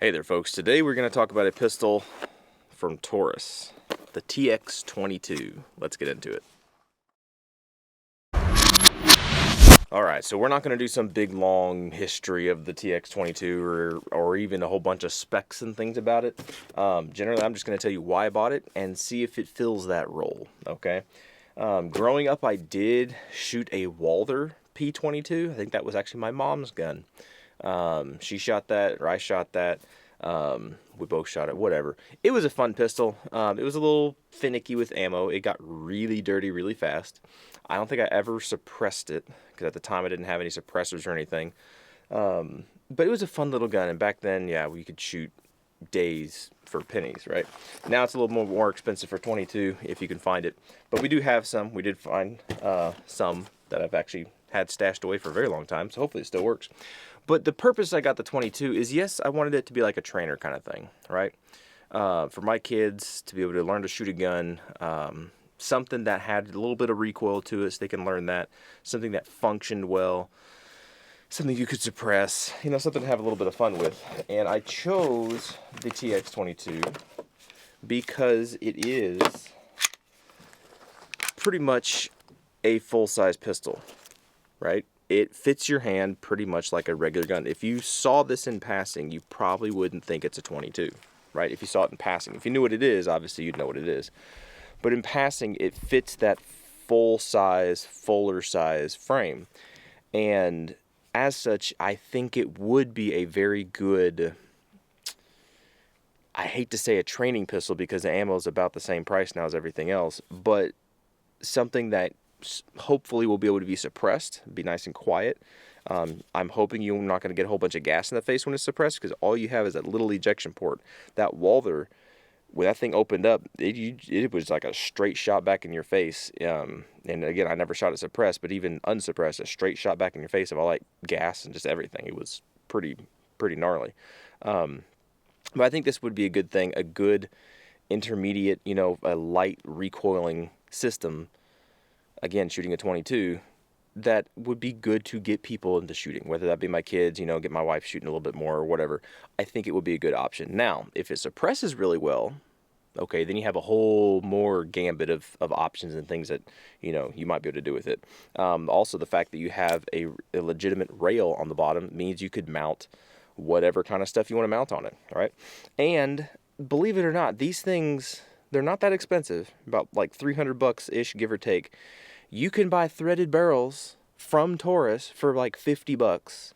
Hey there folks, today we're going to talk about a pistol from Taurus, the TX22. Let's get into it. Alright, so we're not going to do some big long history of the TX22 or even a whole bunch of specs and things about it. Generally, I'm just going to tell you why I bought it and see if it fills that role, okay? Growing up, I did shoot a Walther P22. I think that was actually my mom's gun. She shot that, or I shot that. We both shot it, whatever. It was a fun pistol. It was a little finicky with ammo. It got really dirty really fast. I don't think I ever suppressed it, because at the time I didn't have any suppressors or anything. But it was a fun little gun, and back then, yeah, we could shoot days for pennies, right? Now it's a little more expensive for 22 if you can find it. But we do have some. We did find some that I've actually had stashed away for a very long time, so hopefully it still works. But the purpose I got the 22 is, yes, I wanted it to be like a trainer kind of thing, right? For my kids to be able to learn to shoot a gun, something that had a little bit of recoil to it so they can learn that, something that functioned well, something you could suppress, you know, something to have a little bit of fun with. And I chose the TX22 because it is pretty much a full-size pistol, right? It fits your hand pretty much like a regular gun. If you saw this in passing, you probably wouldn't think it's a 22, right? If you saw it in passing. If you knew what it is, obviously you'd know what it is. But in passing, it fits that full-size, fuller-size frame. And as such, I think it would be a very good, I hate to say a training pistol because the ammo is about the same price now as everything else, but something that hopefully will be able to be suppressed, be nice and quiet. I'm hoping you're not going to get a whole bunch of gas in the face when it's suppressed, because all you have is that little ejection port. That Walther, when that thing opened up, it was like a straight shot back in your face. And again, I never shot it suppressed, but even unsuppressed, a straight shot back in your face of all like gas and just everything. It was pretty gnarly. But I think this would be a good thing, a good intermediate, you know, a light recoiling system. Again, shooting a 22, that would be good to get people into shooting, whether that be my kids, you know, get my wife shooting a little bit more or whatever. I think it would be a good option. Now, if it suppresses really well, okay, then you have a whole more gambit of options and things that, you know, you might be able to do with it. Also, the fact that you have a legitimate rail on the bottom means you could mount whatever kind of stuff you want to mount on it, all right? And believe it or not, these things, they're not that expensive, about like $300-ish, give or take. You can buy threaded barrels from Taurus for like $50,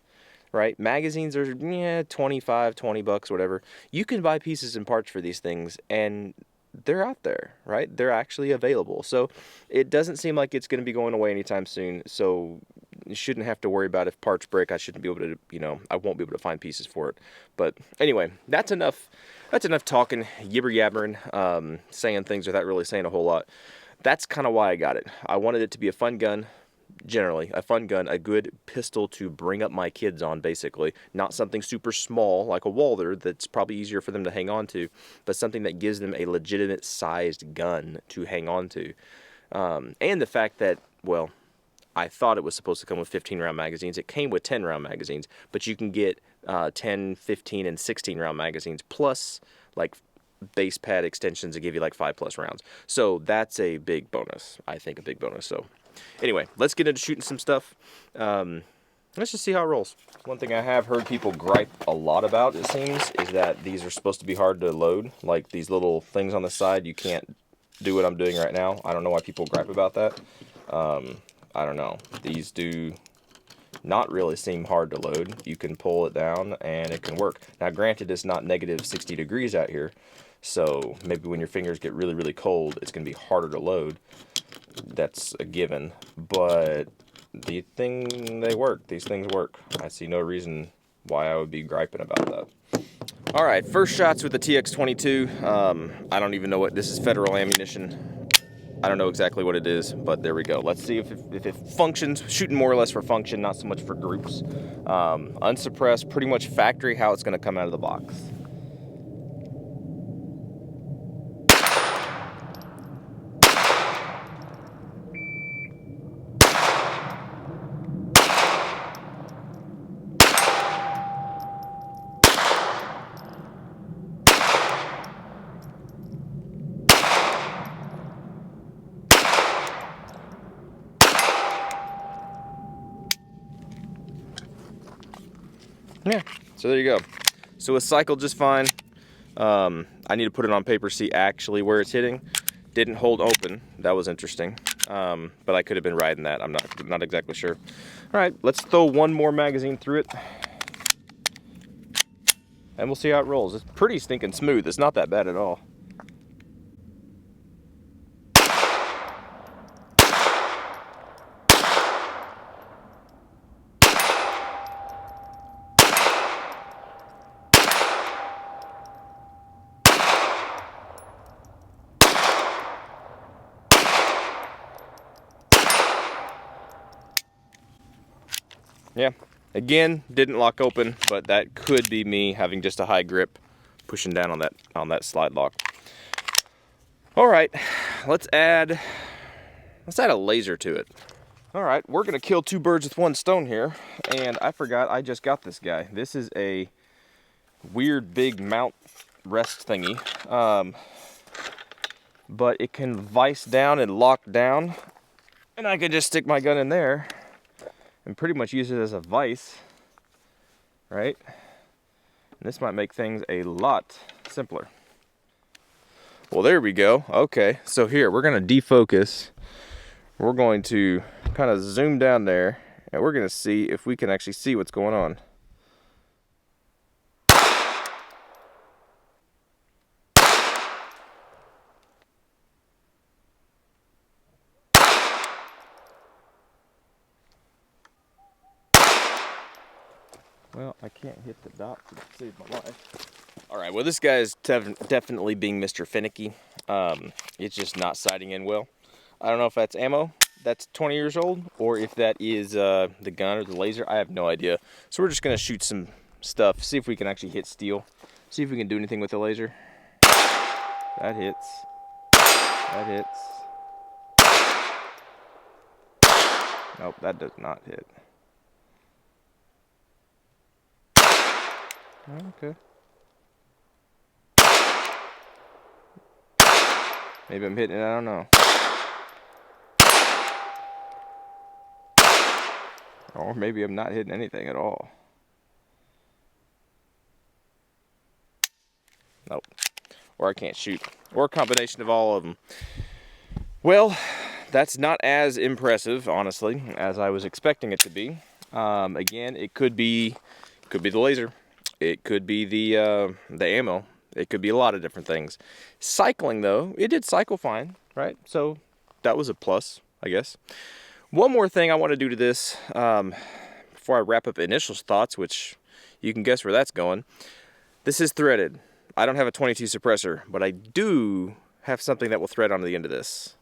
right? Magazines are, yeah, 25, 20 bucks, whatever. You can buy pieces and parts for these things, and they're out there, right? They're actually available. So it doesn't seem like it's going to be going away anytime soon. So you shouldn't have to worry about if parts break. I shouldn't be able to, you know, I won't be able to find pieces for it. But anyway, that's enough talking, yibber-yabbering, saying things without really saying a whole lot. That's kind of why I got it. I wanted it to be a fun gun, generally. A fun gun, a good pistol to bring up my kids on, basically. Not something super small like a Walther that's probably easier for them to hang on to, but something that gives them a legitimate sized gun to hang on to. And the fact that, well, I thought it was supposed to come with 15-round magazines. It came with 10-round magazines, but you can get 10, 15, and 16-round magazines, plus, like, base pad extensions that give you like 5+ rounds. So that's a big bonus. I think a big bonus. So anyway, let's get into shooting some stuff. Let's just see how it rolls. One thing I have heard people gripe a lot about, it seems, is that these are supposed to be hard to load. Like these little things on the side, you can't do what I'm doing right now. I don't know why people gripe about that. I don't know. These do not really seem hard to load. You can pull it down and it can work. Now granted, it's not negative 60 degrees out here, so maybe when your fingers get really, really cold, it's going to be harder to load. That's a given. But they work. These things work. I see no reason why I would be griping about that. Alright, first shots with the TX22. I don't even know what this is. Federal ammunition. I don't know exactly what it is, but there we go. Let's see if it functions. Shooting more or less for function, not so much for groups. Unsuppressed, pretty much factory how it's going to come out of the box. Yeah, so there you go. So it's cycled just fine. I need to put it on paper, see actually where it's hitting. Didn't hold open. That was interesting. But I could have been riding that. I'm not exactly sure. All right, let's throw one more magazine through it. And we'll see how it rolls. It's pretty stinking smooth. It's not that bad at all. Yeah, again, didn't lock open, but that could be me having just a high grip, pushing down on that slide lock. All right, let's add a laser to it. All right, we're gonna kill two birds with one stone here, and I forgot I just got this guy. This is a weird big mount rest thingy, but it can vise down and lock down, and I can just stick my gun in there and pretty much use it as a vise, right? And this might make things a lot simpler. Well, there we go. Okay, so here, we're gonna defocus. We're going to kind of zoom down there, and we're gonna see if we can actually see what's going on. Well, I can't hit the dot to save my life. All right, well, this guy is definitely being Mr. Finicky. It's just not sighting in well. I don't know if that's ammo that's 20 years old, or if that is the gun or the laser. I have no idea. So we're just gonna shoot some stuff, see if we can actually hit steel, see if we can do anything with the laser. That hits. That hits. Nope, that does not hit. Okay. Maybe I'm hitting it, I don't know. Or maybe I'm not hitting anything at all. Nope. Or I can't shoot. Or a combination of all of them. Well, that's not as impressive, honestly, as I was expecting it to be. Again, it could be the laser. It could be the ammo. It could be a lot of different things. Cycling, though, it did cycle fine, right? So that was a plus, I guess. One more thing I want to do to this before I wrap up initial thoughts, which you can guess where that's going. This is threaded. I don't have a 22 suppressor, but I do have something that will thread onto the end of this.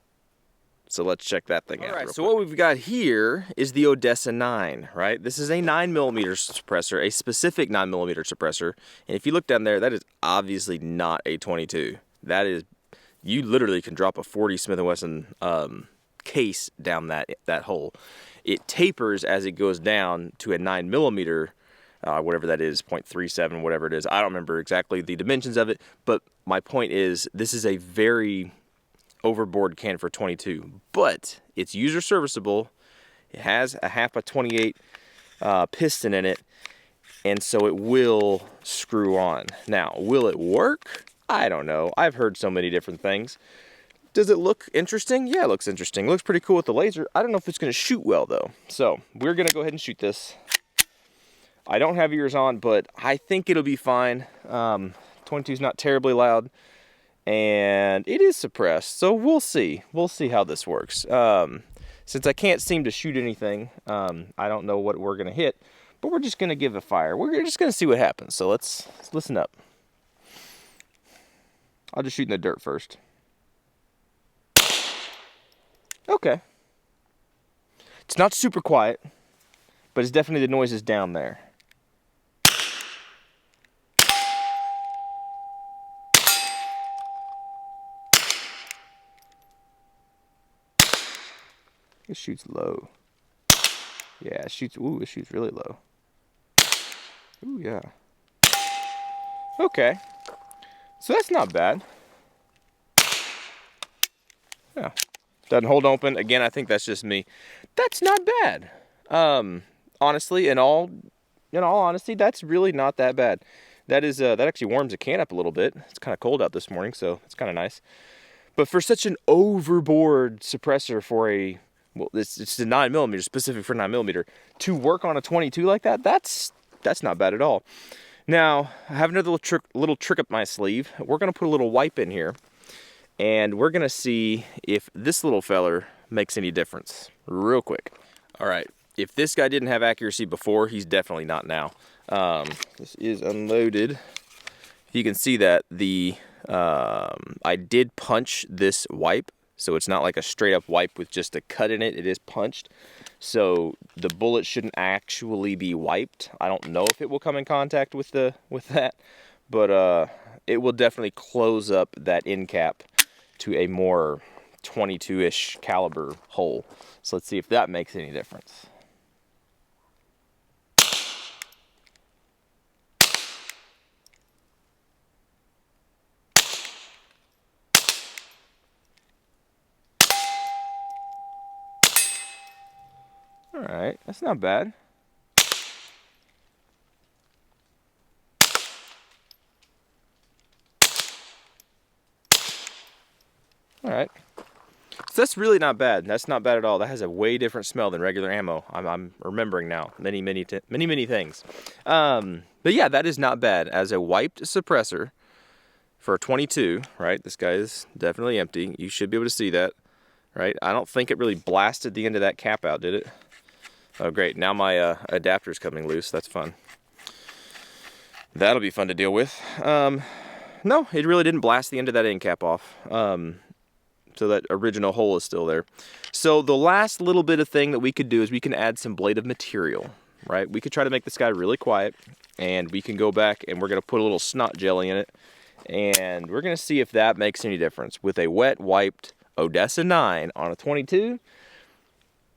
So let's check that thing out. All right, so what we've got here is the Odessa 9, right? This is a 9mm suppressor, a specific 9mm suppressor. And if you look down there, that is obviously not a 22. That is, you literally can drop a 40 Smith & Wesson case down that hole. It tapers as it goes down to a 9mm, whatever that is, 0.37, whatever it is. I don't remember exactly the dimensions of it, but my point is, this is a very overboard can for 22, but it's user serviceable. It has a 1/2 x 28 piston in it, and so it will screw on. Now, will it work? I don't know. I've heard so many different things. Does it look interesting? Yeah, it looks interesting. It looks pretty cool with the laser. I don't know if it's going to shoot well, though. So we're going to go ahead and shoot this. I don't have ears on, but I think it'll be fine. 22 is not terribly loud, and it is suppressed, so we'll see. We'll see how this works. Since I can't seem to shoot anything, I don't know what we're going to hit, but we're just going to give it a fire. We're just going to see what happens, so let's listen up. I'll just shoot in the dirt first. Okay. It's not super quiet, but it's definitely the noise is down there. It shoots low. Yeah, it shoots, ooh, it shoots really low. Ooh, yeah. Okay. So that's not bad. Yeah. Doesn't hold open. Again, I think that's just me. That's not bad. Honestly, in all in all honesty, that's really not that bad. That is that actually warms the can up a little bit. It's kind of cold out this morning, so it's kind of nice. But for such an overboard suppressor for a, well, it's a 9mm, specific for 9mm, to work on a 22 like that, that's not bad at all. Now, I have another little trick up my sleeve. We're gonna put a little wipe in here, and we're gonna see if this little feller makes any difference real quick. All right, if this guy didn't have accuracy before, he's definitely not now. This is unloaded. You can see that I did punch this wipe, so it's not like a straight up wipe with just a cut in it. It is punched, so the bullet shouldn't actually be wiped. I don't know if it will come in contact with that, but it will definitely close up that end cap to a more 22-ish caliber hole. So let's see if that makes any difference. All right, that's not bad. All right, so that's really not bad. That's not bad at all. That has a way different smell than regular ammo. I'm remembering now many things. But yeah, that is not bad as a wiped suppressor for a 22. Right, this guy is definitely empty. You should be able to see that. Right, I don't think it really blasted the end of that cap out, did it? Oh great, now my adapter's coming loose. That's fun. That'll be fun to deal with. No, it really didn't blast the end of that end cap off. So that original hole is still there. So the last little bit of thing that we could do is we can add some blade of material, right? We could try to make this guy really quiet, and we can go back and we're gonna put a little snot jelly in it, and we're gonna see if that makes any difference. With a wet, wiped Odessa 9 on a 22,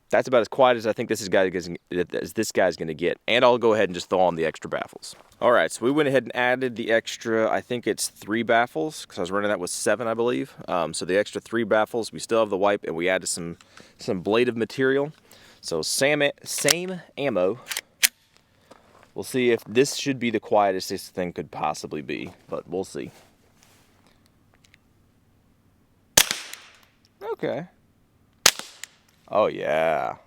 that's about as quiet as I think this guy's gonna get. And I'll go ahead and just throw on the extra baffles. All right, so we went ahead and added the extra, I think it's 3 baffles, because I was running that with 7, I believe. So the extra 3 baffles, we still have the wipe, and we added some blade of material. So same ammo. We'll see if this should be the quietest this thing could possibly be, but we'll see. Okay. Oh yeah.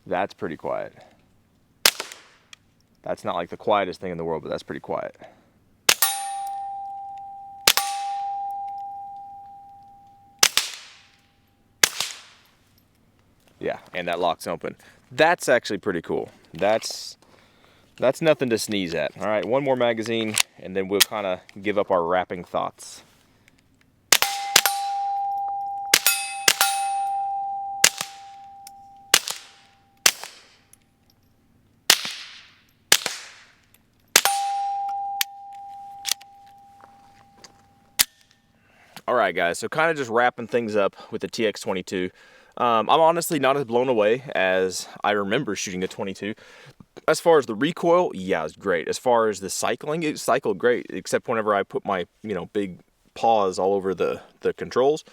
That's pretty quiet. That's not like the quietest thing in the world, but that's pretty quiet. Yeah, and that locks open. That's actually pretty cool. That's nothing to sneeze at. All right, one more magazine, and then we'll kind of give up our wrapping thoughts. All right, guys, so kind of just wrapping things up with the TX22. I'm honestly not as blown away as I remember shooting a 22. As far as the recoil, yeah, it was great. As far as the cycling, it cycled great, except whenever I put my, big paws all over the controls.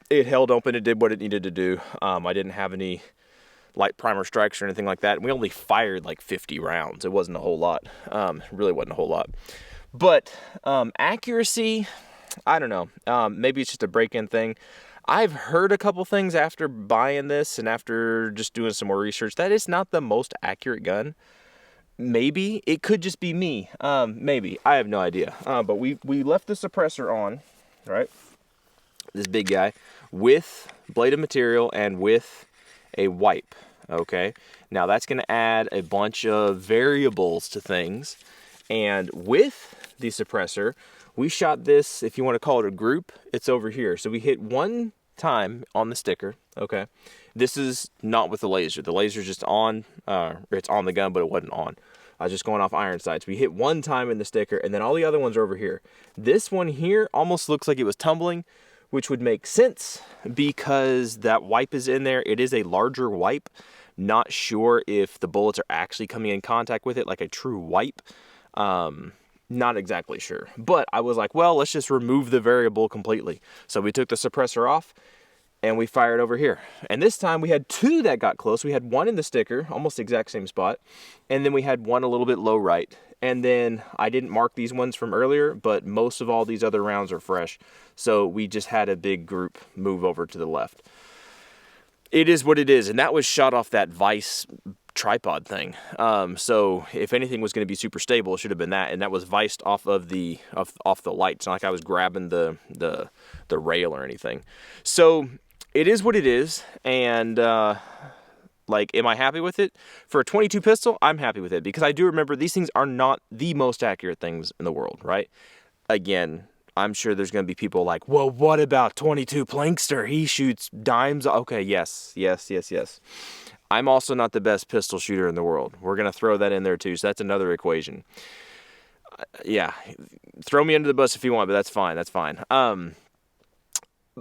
It held open, it did what it needed to do. I didn't have any light primer strikes or anything like that. And we only fired like 50 rounds. It wasn't a whole lot. It really wasn't a whole lot. But accuracy, I don't know. Maybe it's just a break-in thing. I've heard a couple things after buying this and after just doing some more research that it's not the most accurate gun. Maybe it could just be me. Maybe, I have no idea. But we left the suppressor on, right? This big guy with blade of material and with a wipe. Okay, now that's going to add a bunch of variables to things, and with the suppressor, we shot this, if you want to call it a group, it's over here. So we hit one time on the sticker, okay? This is not with the laser. The laser's just on, it's on the gun, but it wasn't on. I was just going off iron sights. We hit one time in the sticker, and then all the other ones are over here. This one here almost looks like it was tumbling, which would make sense because that wipe is in there. It is a larger wipe. Not sure if the bullets are actually coming in contact with it like a true wipe. Not exactly sure. But I was like, well, let's just remove the variable completely. So we took the suppressor off and we fired over here. And this time we had two that got close. We had one in the sticker, almost the exact same spot. And then we had one a little bit low right. And then I didn't mark these ones from earlier, but most of all these other rounds are fresh. So we just had a big group move over to the left. It is what it is. And that was shot off that Vice tripod thing. So if anything was going to be super stable, it should have been that. And that was viced off of the off the light. It's not like I was grabbing the rail or anything. So it is what it is. And like, am I happy with it? For a 22 pistol, I'm happy with it, because I do remember these things are not the most accurate things in the world, right? Again, I'm sure there's going to be people like, well, what about 22 Plankster? He shoots dimes. Okay, yes. I'm also not the best pistol shooter in the world. We're going to throw that in there too, so that's another equation. Yeah, throw me under the bus if you want, but that's fine.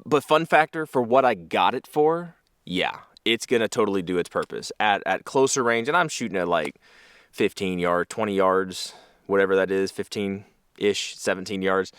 But fun factor, for what I got it for, yeah, it's going to totally do its purpose. At closer range, and I'm shooting at like 15 yards, 20 yards, whatever that is, 15-ish, 17 yards.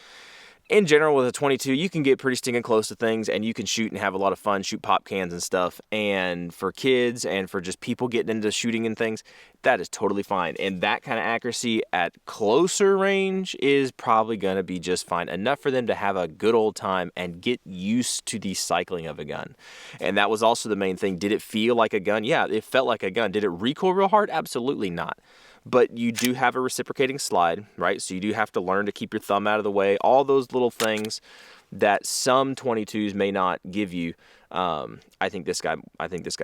In general, with a 22, you can get pretty stinking close to things, and you can shoot and have a lot of fun, shoot pop cans and stuff. And for kids and for just people getting into shooting and things, that is totally fine. And that kind of accuracy at closer range is probably going to be just fine. Enough for them to have a good old time and get used to the cycling of a gun. And that was also the main thing. Did it feel like a gun? Yeah, it felt like a gun. Did it recoil real hard? Absolutely not. But you do have a reciprocating slide, right? So you do have to learn to keep your thumb out of the way. All those little things that some 22s may not give you, I think this guy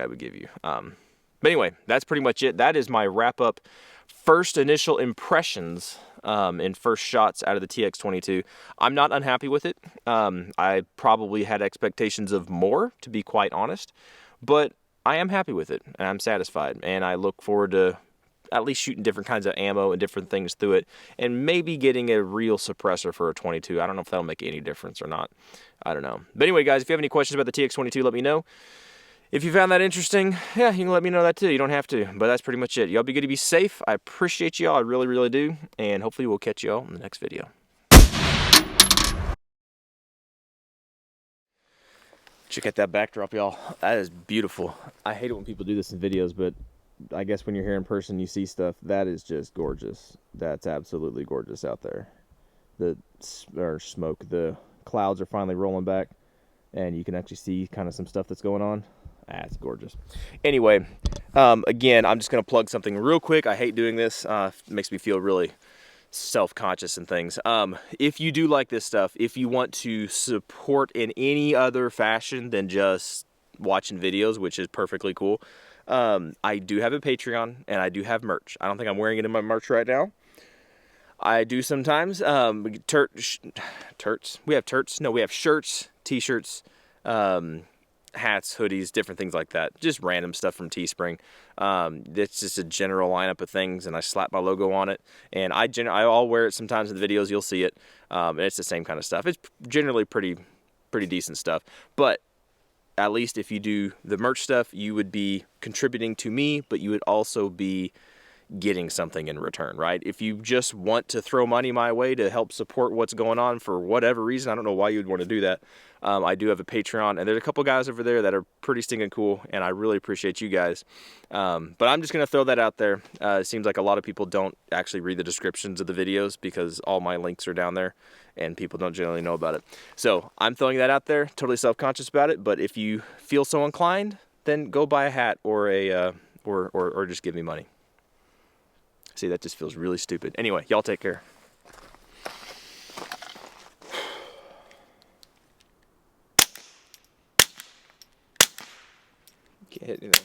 would give you. But anyway, that's pretty much it. That is my wrap up first initial impressions and first shots out of the TX22. I'm not unhappy with it. I probably had expectations of more, to be quite honest, but I am happy with it and I'm satisfied, and I look forward to at least shooting different kinds of ammo and different things through it, and maybe getting a real suppressor for a 22. I don't know if that'll make any difference or not. I don't know. But anyway, guys, if you have any questions about the TX22, let me know. If you found that interesting, yeah, you can let me know that too. You don't have to, but that's pretty much it. Y'all be good to be safe. I appreciate y'all. I really, really do. And hopefully we'll catch y'all in the next video. Check out that backdrop, y'all. That is beautiful. I hate it when people do this in videos, but I guess when you're here in person, you see stuff. That is just gorgeous. That's absolutely gorgeous out there. The smoke, the clouds are finally rolling back, and you can actually see kind of some stuff that's going on. It's gorgeous. Anyway, again, I'm just going to plug something real quick. I hate doing this. It makes me feel really self-conscious and things. If you do like this stuff, if you want to support in any other fashion than just watching videos, which is perfectly cool, I do have a Patreon, and I do have merch. I don't think I'm wearing it in my merch right now. I do sometimes. We have turts. No, we have shirts, t-shirts, hats, hoodies, different things like that. Just random stuff from Teespring. It's just a general lineup of things, and I slap my logo on it. And I'll wear it sometimes in the videos. You'll see it. And it's the same kind of stuff. It's generally pretty decent stuff. But at least if you do the merch stuff, you would be contributing to me, but you would also be getting something in return, right? If you just want to throw money my way to help support what's going on for whatever reason, I don't know why you'd want to do that. I do have a Patreon, and there's a couple guys over there that are pretty stinking cool, and I really appreciate you guys. But I'm just going to throw that out there. It seems like a lot of people don't actually read the descriptions of the videos because all my links are down there, and people don't generally know about it. So I'm throwing that out there, totally self-conscious about it, but if you feel so inclined, then go buy a hat or or just give me money. See, that just feels really stupid. Anyway, y'all take care. Can't hit anything.